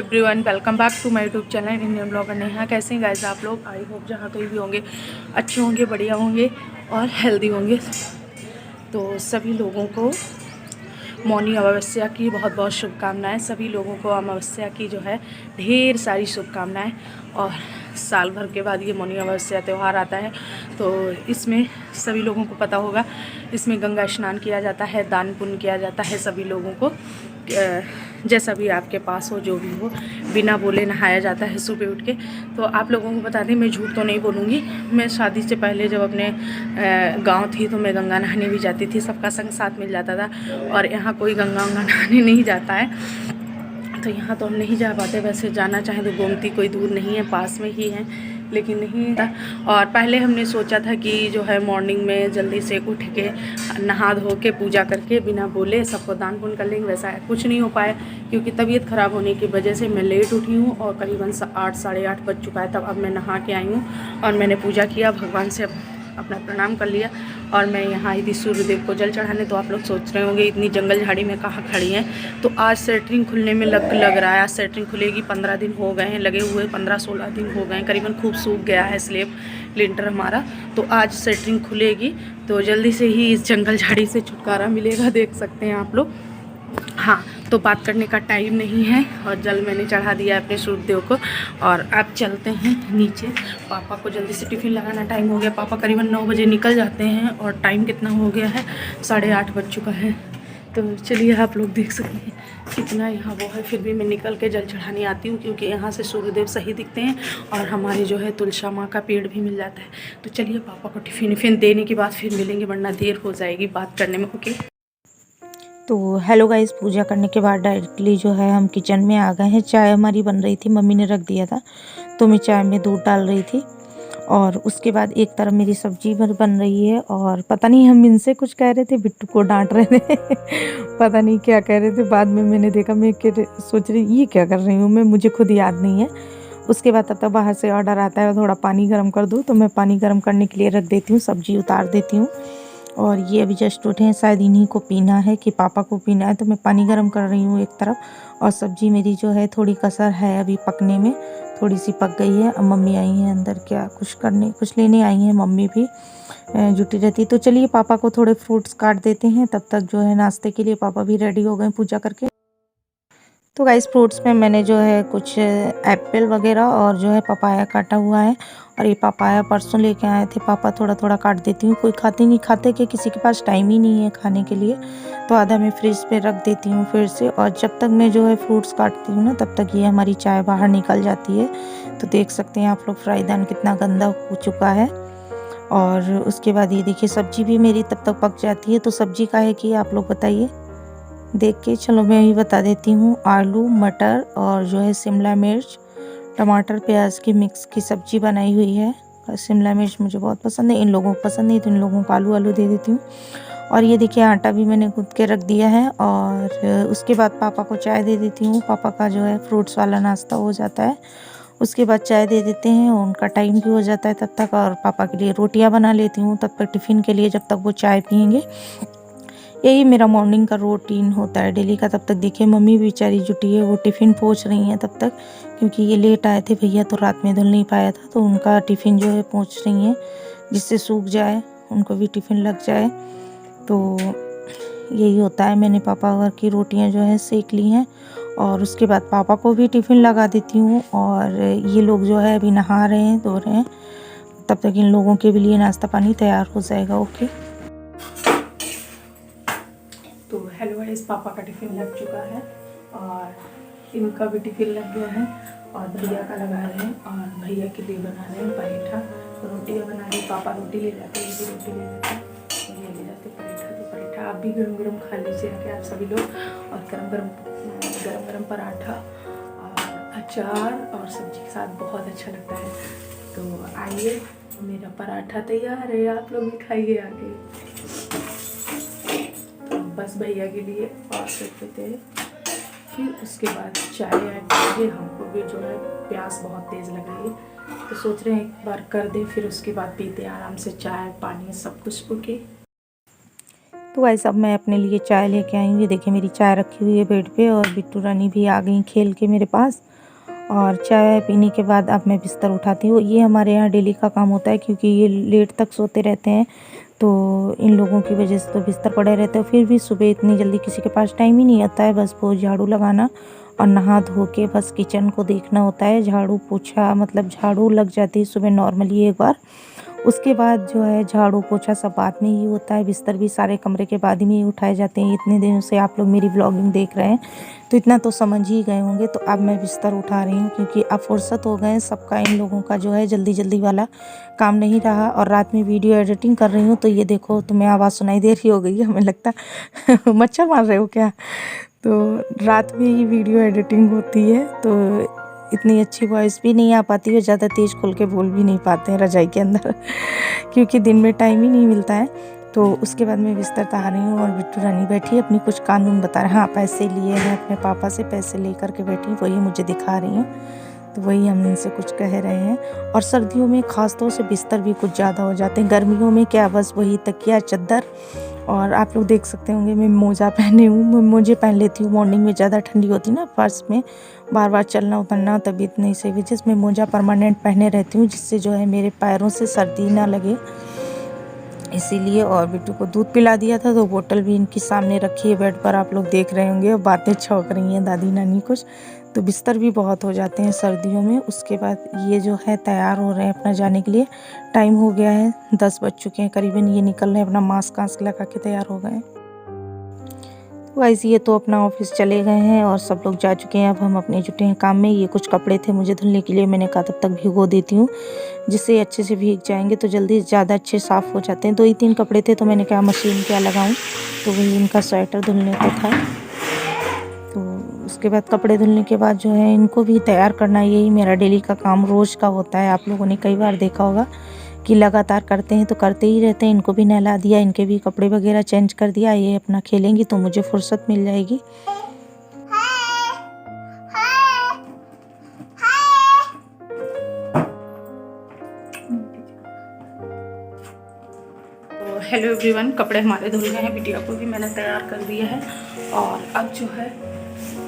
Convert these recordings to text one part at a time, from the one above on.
Everyone, welcome back to my YouTube channel Indian blogger Neha. कैसे हैं guys आप लोग? आई होप जहाँ कहीं भी होंगे अच्छे होंगे, बढ़िया होंगे और हेल्दी होंगे। तो सभी लोगों को मौनी अमावस्या की बहुत बहुत शुभकामनाएं। सभी लोगों को अमावस्या की जो है ढेर सारी शुभकामनाएं। और साल भर के बाद ये मौनी अमावस्या त्यौहार आता है, तो इसमें सभी लोगों को पता होगा, इसमें गंगा स्नान किया जाता है, दान पुण्य किया जाता है। सभी लोगों को जैसा भी आपके पास हो, जो भी हो, बिना बोले नहाया जाता है सुबह उठ के। तो आप लोगों को बता दें, मैं झूठ तो नहीं बोलूँगी, मैं शादी से पहले जब अपने गांव थी तो मैं गंगा नहाने भी जाती थी। सबका संग साथ मिल जाता था। और यहाँ कोई गंगा नहाने नहीं जाता है, तो यहाँ तो हम नहीं जा पाते। वैसे जाना चाहें तो गोमती कोई दूर नहीं है, पास में ही है, लेकिन नहीं था। और पहले हमने सोचा था कि जो है मॉर्निंग में जल्दी से उठ के नहा धो के पूजा करके बिना बोले सबको दान पुण्य कर लेंगे। वैसा कुछ नहीं हो पाया, क्योंकि तबीयत ख़राब होने की वजह से मैं लेट उठी हूँ और करीबन 8 साढ़े 8 बज चुका है। तब अब मैं नहा के आई हूँ और मैंने पूजा किया, भगवान से अपना प्रणाम कर लिया। और मैं यहाँ आई थी सूर्यदेव को जल चढ़ाने। तो आप लोग सोच रहे होंगे इतनी जंगल झाड़ी में कहाँ खड़ी हैं। तो आज सेटरिंग खुलने में लग रहा है। आज सेटरिंग खुलेगी, 15 दिन हो गए हैं लगे हुए, 15-16 दिन हो गए हैं करीबन। खूब सूख गया है स्लेब लिंटर हमारा। तो आज सेटरिंग खुलेगी, तो जल्दी से ही इस जंगल झाड़ी से छुटकारा मिलेगा। देख सकते हैं आप लोग। हाँ, तो बात करने का टाइम नहीं है और जल मैंने चढ़ा दिया है अपने सूर्यदेव को। और अब चलते हैं नीचे। पापा को जल्दी से टिफ़िन लगाना टाइम हो गया। पापा करीबन 9 बजे निकल जाते हैं और टाइम कितना हो गया है, 8:30 बज चुका है। तो चलिए, आप लोग देख सकते हैं कितना यहाँ वो है। फिर भी मैं निकल के जल चढ़ाने आती हूँ, क्योंकि यहाँ से सूर्यदेव सही दिखते हैं और हमारे जो है तुलसा माँ का पेड़ भी मिल जाता है। तो चलिए, पापा को टिफ़िन देने के बाद फिर मिलेंगे, वरना देर हो जाएगी बात करने में। ओके। तो हेलो गाइस, पूजा करने के बाद डायरेक्टली जो है हम किचन में आ गए हैं। चाय हमारी बन रही थी, मम्मी ने रख दिया था, तो मैं चाय में दूध डाल रही थी। और उसके बाद एक तरफ मेरी सब्जी बन रही है। और पता नहीं हम इनसे कुछ कह रहे थे, बिट्टू को डांट रहे थे पता नहीं क्या कह रहे थे। बाद में मैंने देखा, मैं सोच रही ये क्या कर रही हूँ मैं, मुझे खुद याद नहीं है। उसके बाद तब तक बाहर से ऑर्डर आता है, थोड़ा पानी गर्म कर दो, तो मैं पानी गर्म करने के लिए रख देती हूँ, सब्जी उतार देती हूँ। और ये अभी जस्ट उठे हैं, शायद इन्हीं को पीना है कि पापा को पीना है, तो मैं पानी गर्म कर रही हूँ एक तरफ। और सब्जी मेरी जो है थोड़ी कसर है अभी पकने में, थोड़ी सी पक गई है। अब मम्मी आई हैं अंदर, क्या कुछ लेने आई हैं, मम्मी भी जुटी रहती। तो चलिए, पापा को थोड़े फ्रूट्स काट देते हैं, तब तक जो है नाश्ते के लिए पापा भी रेडी हो गए पूजा करके। तो गाइस, फ्रूट्स में मैंने जो है कुछ एप्पल वगैरह और जो है पपाया काटा हुआ है। और ये पपाया परसों लेके आए थे पापा, थोड़ा थोड़ा काट देती हूँ। कोई खाते कि किसी के पास टाइम ही नहीं है खाने के लिए, तो आधा मैं फ्रिज पे रख देती हूँ फिर से। और जब तक मैं जो है फ्रूट्स काटती हूँ ना, तब तक ये हमारी चाय बाहर निकल जाती है। तो देख सकते हैं आप लोग, फ्राईदान कितना गंदा हो चुका है। और उसके बाद ये देखिए, सब्जी भी मेरी तब तक पक जाती है। तो सब्जी का है कि आप लोग बताइए देख के। चलो मैं ही बता देती हूँ। आलू, मटर और जो है शिमला मिर्च, टमाटर, प्याज की मिक्स की सब्ज़ी बनाई हुई है। शिमला मिर्च मुझे बहुत पसंद है, इन लोगों को पसंद नहीं, तो इन लोगों को आलू दे देती हूँ। और ये देखिए, आटा भी मैंने गूँथ के रख दिया है। और उसके बाद पापा को चाय दे देती हूँ। पापा का जो है फ्रूट्स वाला नाश्ता हो जाता है, उसके बाद चाय दे देते हैं, उनका टाइम भी हो जाता है तब तक। और पापा के लिए रोटियां बना लेती हूँ तब तक टिफ़िन के लिए, जब तक वो चाय पियेंगे। यही मेरा मॉर्निंग का रूटीन होता है डेली का। तब तक देखिए, मम्मी बेचारी जुटी है, वो टिफ़िन पहुँच रही हैं तब तक, क्योंकि ये लेट आए थे भैया, तो रात में धुल नहीं पाया था, तो उनका टिफ़िन जो है पहुँच रही हैं, जिससे सूख जाए, उनको भी टिफ़िन लग जाए। तो यही होता है। मैंने पापा घर की रोटियां जो है सेक ली हैं, और उसके बाद पापा को भी टिफ़िन लगा देती हूँ। और ये लोग जो है अभी नहा रहे हैं, धो रहे हैं, तब तक इन लोगों के भी लिए नाश्ता पानी तैयार हो जाएगा। ओके। तो हेलो गाइस, पापा का टिफ़िन लग चुका है और इनका भी टिफ़िन लग गया है। और भैया का लगा रहे हैं, और भैया के लिए बना रहे हैं पराठा। तो रोटियाँ बना रही, पापा रोटी ले जाते हैं, ये भी रोटी ले जाते हैं, और ये ले जाते पराठा। तो पराठा आप भी गरम गरम खा लीजिए आके आप सभी लोग। और गरम गरम पराठा और अचार और सब्जी के साथ बहुत अच्छा लगता है। तो आइए, मेरा पराठा तैयार है, आप लोग भी खाइए आके। बस भैया के लिए पास रख देते हैं, फिर उसके बाद चाय ऐड करेंगे। हमको भी जो है प्यास बहुत तेज़ लग रही है, तो सोच रहे हैं एक बार कर दें, फिर उसके बाद पीते हैं आराम से चाय पानी सब कुछ। ओके। तो गाइस, अब मैं अपने लिए चाय लेके आई हूँ। ये देखिए, मेरी चाय रखी हुई है बेड पे, और बिट्टू रानी भी आ गई खेल के मेरे पास। और चाय पीने के बाद अब मैं बिस्तर उठाती हूँ। ये हमारे यहाँ डेली का काम होता है क्योंकि ये लेट तक सोते रहते हैं, तो इन लोगों की वजह से तो बिस्तर पड़े रहते हैं। फिर भी सुबह इतनी जल्दी किसी के पास टाइम ही नहीं आता है, बस वो झाड़ू लगाना और नहा धो के बस किचन को देखना होता है। झाड़ू पोछा मतलब झाड़ू लग जाती है सुबह नॉर्मली एक बार, उसके बाद जो है झाड़ू पोछा सब बाद में ही होता है। बिस्तर भी सारे कमरे के बाद में ही उठाए जाते हैं। इतने दिनों से आप लोग मेरी व्लॉगिंग देख रहे हैं तो इतना तो समझ ही गए होंगे। तो अब मैं बिस्तर उठा रही हूँ क्योंकि अब फुर्सत हो गए सबका, इन लोगों का जो है जल्दी जल्दी वाला काम नहीं रहा। और रात में वीडियो एडिटिंग कर रही हूँ तो ये देखो तुम्हें आवाज़ सुनाई दे रही हो गई, हमें लगता मच्छर मार रहे हो क्या। तो रात में ही वीडियो एडिटिंग होती है तो इतनी अच्छी वॉइस भी नहीं आ पाती है, ज़्यादा तेज़ खोल के बोल भी नहीं पाते हैं रजाई के अंदर क्योंकि दिन में टाइम ही नहीं मिलता है। तो उसके बाद मैं बिस्तर तहा रही हूँ और बिट्टू रानी बैठी है अपनी कुछ कानून बता रहे हैं। हाँ, पैसे लिए हैं अपने पापा से, पैसे ले करके बैठी, वही मुझे दिखा रही हूँ। तो वही हम इनसे कुछ कह रहे हैं। और सर्दियों में ख़ास तौर से बिस्तर भी कुछ ज़्यादा हो जाते हैं, गर्मियों में क्या बस वही तकिया चद्दर। और आप लोग देख सकते होंगे मैं मोजा पहने हूँ, मैं मोजे पहन लेती हूँ। मॉर्निंग में ज़्यादा ठंडी होती ना, फर्श में बार बार चलना उतरना तबीयत नहीं सही हुई, जिसमें मोजा परमानेंट पहने रहती हूँ जिससे जो है मेरे पैरों से सर्दी ना लगे, इसीलिए। और बिट्टू को दूध पिला दिया था तो बोतल भी इनकी सामने रखी है बेड पर, आप लोग देख रहे होंगे। और बातें छौंक रही हैं दादी नानी कुछ, तो बिस्तर भी बहुत हो जाते हैं सर्दियों में। उसके बाद ये जो है तैयार हो रहे हैं अपना जाने के लिए। टाइम हो गया है 10 बज चुके हैं करीबन, ये निकल रहे हैं अपना मास्क वास्क लगा के तैयार हो गए हैं। वैसे ये तो अपना ऑफिस चले गए हैं और सब लोग जा चुके हैं। अब हम अपने जुटे हैं काम में। ये कुछ कपड़े थे मुझे धुलने के लिए, मैंने कहा तब तक भिगो देती हूँ, जिससे अच्छे से भीग जाएंगे तो जल्दी ज़्यादा अच्छे साफ़ हो जाते हैं। 2 ही 3 कपड़े थे तो मैंने कहा मशीन क्या लगाऊँ, तो वही इनका स्वेटर धुलने को था। तो उसके बाद कपड़े धुलने के बाद जो है इनको भी तैयार करना, यही मेरा डेली का काम रोज़ का होता है। आप लोगों ने कई बार देखा होगा कि लगातार करते हैं तो करते ही रहते हैं। इनको भी नहला दिया, इनके भी कपड़े वगैरह चेंज कर दिया। ये अपना खेलेंगी तो मुझे फुर्सत मिल जाएगी। तो हेलो एवरीवन, कपड़े हमारे धुल गए हैं, बिटिया को भी मैंने तैयार कर दिया है। और अब जो है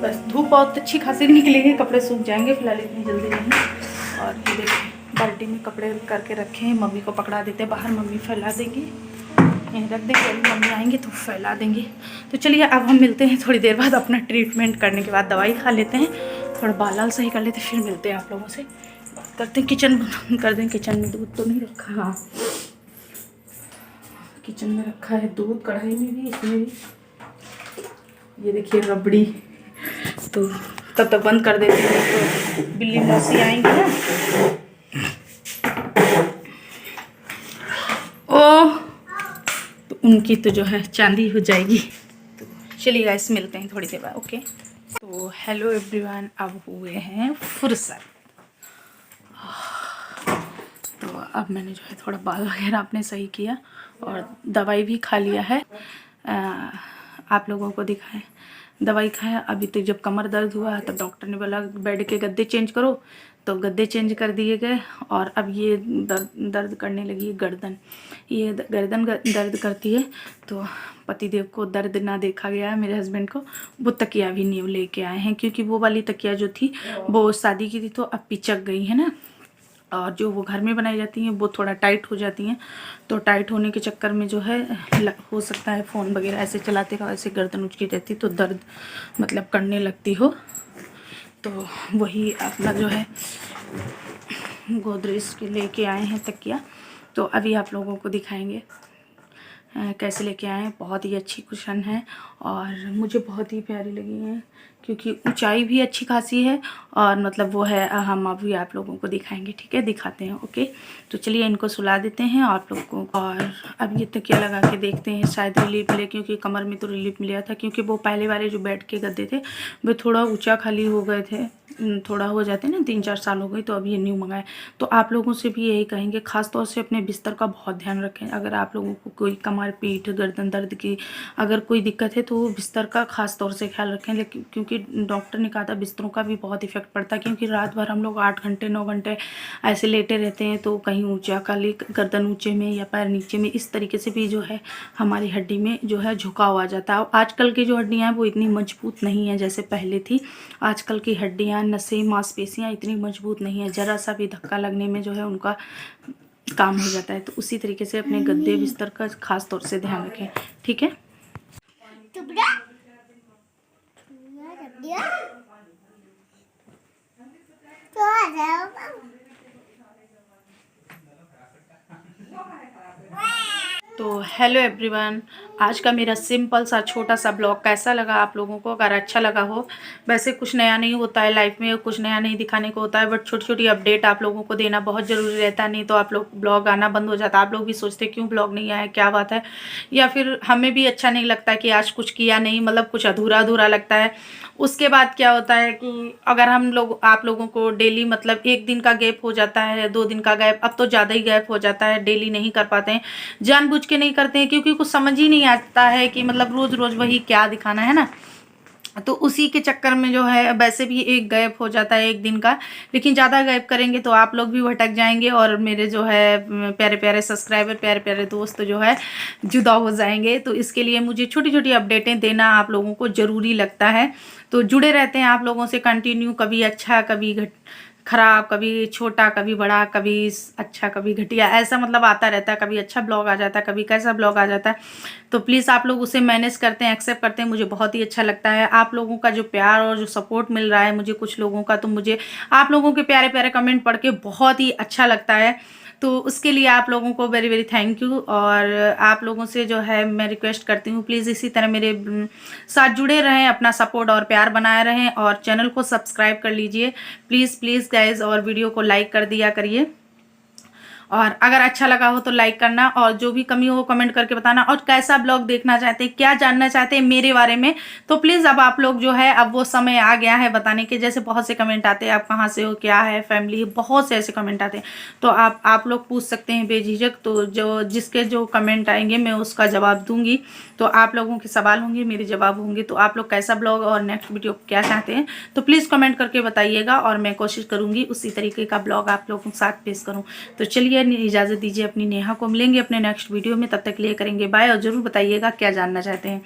बस धूप बहुत अच्छी खासी निकलेगी, कपड़े सूख जाएंगे, फिलहाल इतनी जल्दी नहीं। और ये देखिए बाल्टी में कपड़े करके रखे हैं, मम्मी को पकड़ा देते हैं बाहर, मम्मी फैला देंगी, यहीं रख देंगे, अभी मम्मी आएंगी तो फैला देंगी। तो चलिए अब हम मिलते हैं थोड़ी देर बाद, अपना ट्रीटमेंट करने के बाद दवाई खा लेते हैं, थोड़ा बाल वाल सही कर लेते हैं, फिर मिलते हैं आप लोगों से, बात करते हैं। किचन बंद कर दें, किचन में दूध तो नहीं रखा, हाँ किचन में रखा है दूध, कढ़ाई में भी, इसमें भी। ये देखिए रबड़ी, तो तब तक बंद कर देती हूँ, तो बिल्ली मौसी आएंगी ना। ओह, तो उनकी तो जो है चांदी हो जाएगी। तो चलिए गाइस मिलते हैं थोड़ी देर बाद, ओके। तो हेलो एवरीवन, अब हुए हैं फुर्सत। तो अब मैंने जो है थोड़ा बाल वगैरह आपने सही किया और दवाई भी खा लिया है। आप लोगों को दिखाएं, दवाई खाया। अभी तो जब कमर दर्द हुआ तो डॉक्टर ने बोला बेड के गद्दे चेंज करो, तो गद्दे चेंज कर दिए गए। और अब ये दर्द करने लगी है गर्दन, ये गर्दन दर्द करती है। तो पतिदेव को दर्द ना देखा गया है, मेरे हस्बैंड को। वो तकिया भी न्यू लेके आए हैं क्योंकि वो वाली तकिया जो थी वो शादी की थी तो अब पिचक गई है ना, और जो वो घर में बनाई जाती हैं वो थोड़ा टाइट हो जाती हैं। तो टाइट होने के चक्कर में जो है हो सकता है फ़ोन वगैरह ऐसे चलाते का ऐसे गर्दन उचकी रहती तो दर्द मतलब करने लगती हो। तो वही अपना जो है गोदरेज के लेके आए हैं तकिया, तो अभी आप लोगों को दिखाएंगे कैसे लेके आए हैं। बहुत ही अच्छी कुशन है और मुझे बहुत ही प्यारी लगी है क्योंकि ऊंचाई भी अच्छी खासी है और मतलब वो है, हम अभी आप लोगों को दिखाएंगे, ठीक है, दिखाते हैं, ओके। तो चलिए इनको सुला देते हैं आप लोग को। और अब ये तकिया लगा के देखते हैं, शायद रिलीफ मिले, क्योंकि कमर में तो रिलीफ मिला था क्योंकि वो पहले वाले जो बेड के गद्दे थे वो थोड़ा ऊँचा खाली हो गए थे, थोड़ा हो जाते ना, 3-4 साल हो गई, तो अब ये न्यू मंगाए। तो आप लोगों से भी यही कहेंगे, ख़ास तौर से अपने बिस्तर का बहुत ध्यान रखें। अगर आप लोगों को कोई कमर पीठ गर्दन दर्द की अगर कोई दिक्कत है तो बिस्तर का ख़ास तौर से ख्याल रखें। लेकिन क्योंकि डॉक्टर ने कहा था बिस्तरों का भी बहुत इफेक्ट पड़ता है, क्योंकि रात भर हम लोग 8 घंटे 9 घंटे ऐसे लेटे रहते हैं, तो कहीं ऊँचा खाली गर्दन ऊँचे में या पैर नीचे में, इस तरीके से भी जो है हमारी हड्डी में जो है झुकाव आ जाता है। आजकल की जो हड्डियाँ हैं वो इतनी मजबूत नहीं है जैसे पहले थी। आजकल की हड्डियाँ नसें मांसपेशियाँ इतनी मजबूत नहीं है, ज़रा सा भी धक्का लगने में जो है उनका काम हो जाता है। तो उसी तरीके से अपने गद्दे बिस्तर का खास तौर से ध्यान रखें, ठीक है। तो हेलो एवरीवन, आज का मेरा सिंपल सा छोटा सा ब्लॉग कैसा लगा आप लोगों को? अगर अच्छा लगा हो, वैसे कुछ नया नहीं होता है लाइफ में, कुछ नया नहीं दिखाने को होता है, बट छोटी छोटी अपडेट आप लोगों को देना बहुत ज़रूरी रहता है। नहीं तो आप लोग ब्लॉग आना बंद हो जाता है, आप लोग भी सोचते क्यों ब्लॉग नहीं आया, क्या बात है, या फिर हमें भी अच्छा नहीं लगता कि आज कुछ किया नहीं, मतलब कुछ अधूरा अधूरा लगता है। उसके बाद क्या होता है कि अगर हम लोग आप लोगों को डेली मतलब 1 दिन का गैप हो जाता है, 2 दिन का गैप, अब तो ज़्यादा ही गैप हो जाता है, डेली नहीं कर पाते हैं, जानबूझ के नहीं करते हैं, क्योंकि कुछ समझ ही नहीं आता है कि मतलब रोज़ रोज़ वही क्या दिखाना है ना। तो उसी के चक्कर में जो है वैसे भी एक गैप हो जाता है 1 दिन का, लेकिन ज़्यादा गैप करेंगे तो आप लोग भी भटक जाएंगे और मेरे जो है प्यारे प्यारे सब्सक्राइबर, प्यारे प्यारे दोस्त जो है जुदा हो जाएंगे। तो इसके लिए मुझे छोटी छोटी अपडेटें देना आप लोगों को ज़रूरी लगता है। तो जुड़े रहते हैं आप लोगों से कंटिन्यू, कभी अच्छा कभी खराब, कभी छोटा कभी बड़ा, कभी अच्छा कभी घटिया, ऐसा मतलब आता रहता है। कभी अच्छा ब्लॉग आ जाता है, कभी कैसा ब्लॉग आ जाता है। तो प्लीज़ आप लोग उसे मैनेज करते हैं, एक्सेप्ट करते हैं, मुझे बहुत ही अच्छा लगता है। आप लोगों का जो प्यार और जो सपोर्ट मिल रहा है मुझे कुछ लोगों का, तो मुझे आप लोगों के प्यारे प्यारे कमेंट पढ़ के बहुत ही अच्छा लगता है। तो उसके लिए आप लोगों को वेरी वेरी थैंक यू। और आप लोगों से जो है मैं रिक्वेस्ट करती हूँ, प्लीज़ इसी तरह मेरे साथ जुड़े रहें, अपना सपोर्ट और प्यार बनाए रहें, और चैनल को सब्सक्राइब कर लीजिए प्लीज़ प्लीज़ गाइज, और वीडियो को लाइक कर दिया करिए। और अगर अच्छा लगा हो तो लाइक करना, और जो भी कमी हो कमेंट करके बताना, और कैसा ब्लॉग देखना चाहते हैं, क्या जानना चाहते हैं मेरे बारे में, तो प्लीज़ अब आप लोग जो है, अब वो समय आ गया है बताने के। जैसे बहुत से कमेंट आते हैं, आप कहाँ से हो, क्या है फैमिली, बहुत से ऐसे कमेंट आते हैं, तो आप लोग पूछ सकते हैं बेझिझक। तो जो जिसके जो कमेंट आएंगे मैं उसका जवाब दूंगी। तो आप लोगों के सवाल होंगे, मेरे जवाब होंगे। तो आप लोग कैसा ब्लॉग और नेक्स्ट वीडियो क्या चाहते हैं, तो प्लीज़ कमेंट करके बताइएगा, और मैं कोशिश करूँगी उसी तरीके का ब्लॉग आप लोगों के साथ पेश करूँ। तो चलिए इजाज़त दीजिए अपनी नेहा को, मिलेंगे अपने नेक्स्ट वीडियो में, तब तक के लिए करेंगे बाय, और ज़रूर बताइएगा क्या जानना चाहते हैं।